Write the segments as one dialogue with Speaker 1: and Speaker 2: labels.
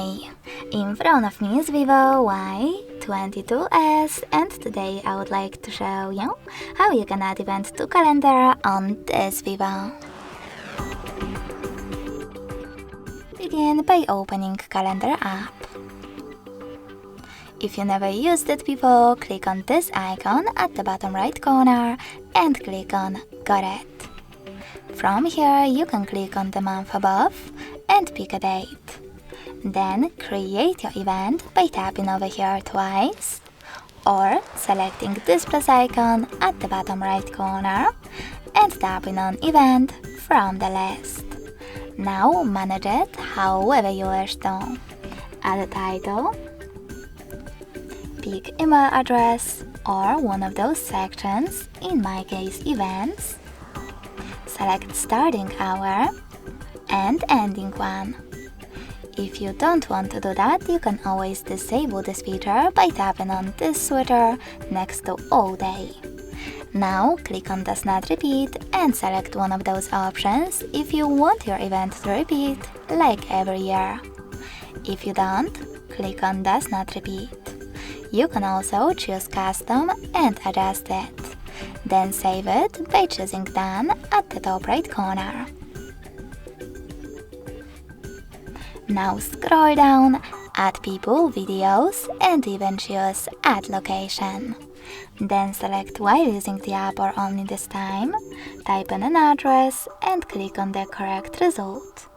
Speaker 1: Hi! In front of me is VIVO Y22S, and today I would like to show you how you can add event to calendar on this VIVO. Begin by opening calendar app. If you never used it before, click on this icon at the bottom right corner and click on Got It. From here you can click on the month above and pick a date. Then create your event by tapping over here twice or selecting this plus icon at the bottom right corner and tapping on event from the list. Now manage it however you wish to. Add a title, pick email address or one of those sections, in my case events, select starting hour and ending one. If you don't want to do that, you can always disable this feature by tapping on this switcher next to all day. Now click on Does Not Repeat and select one of those options if you want your event to repeat, like every year. If you don't, click on Does Not Repeat. You can also choose Custom and adjust it. Then save it by choosing Done at the top right corner. Now scroll down, add people, videos, and even choose Add Location. Then select while using the app or only this time, type in an address and click on the correct result.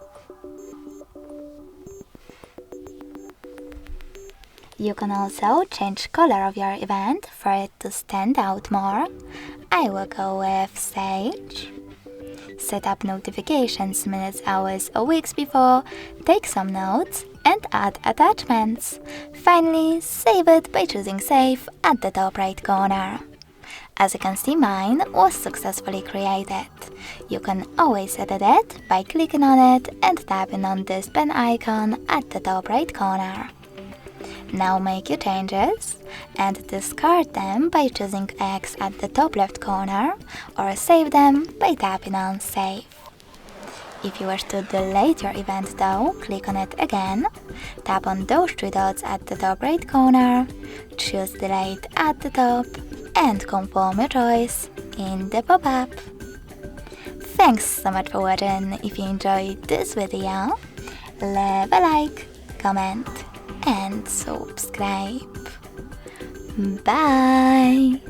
Speaker 1: You can also change color of your event for it to stand out more. I will go with Sage. Set up notifications minutes, hours, or weeks before, take some notes, and add attachments. Finally, save it by choosing Save at the top right corner. As you can see, mine was successfully created. You can always edit it by clicking on it and tapping on this pen icon at the top right corner. Now make your changes and discard them by choosing X at the top left corner or save them by tapping on Save. If you wish to delete your event though, click on it again, tap on those three dots at the top right corner, choose Delete at the top and confirm your choice in the pop-up. Thanks so much for watching. If you enjoyed this video, leave a like, comment and subscribe. Bye!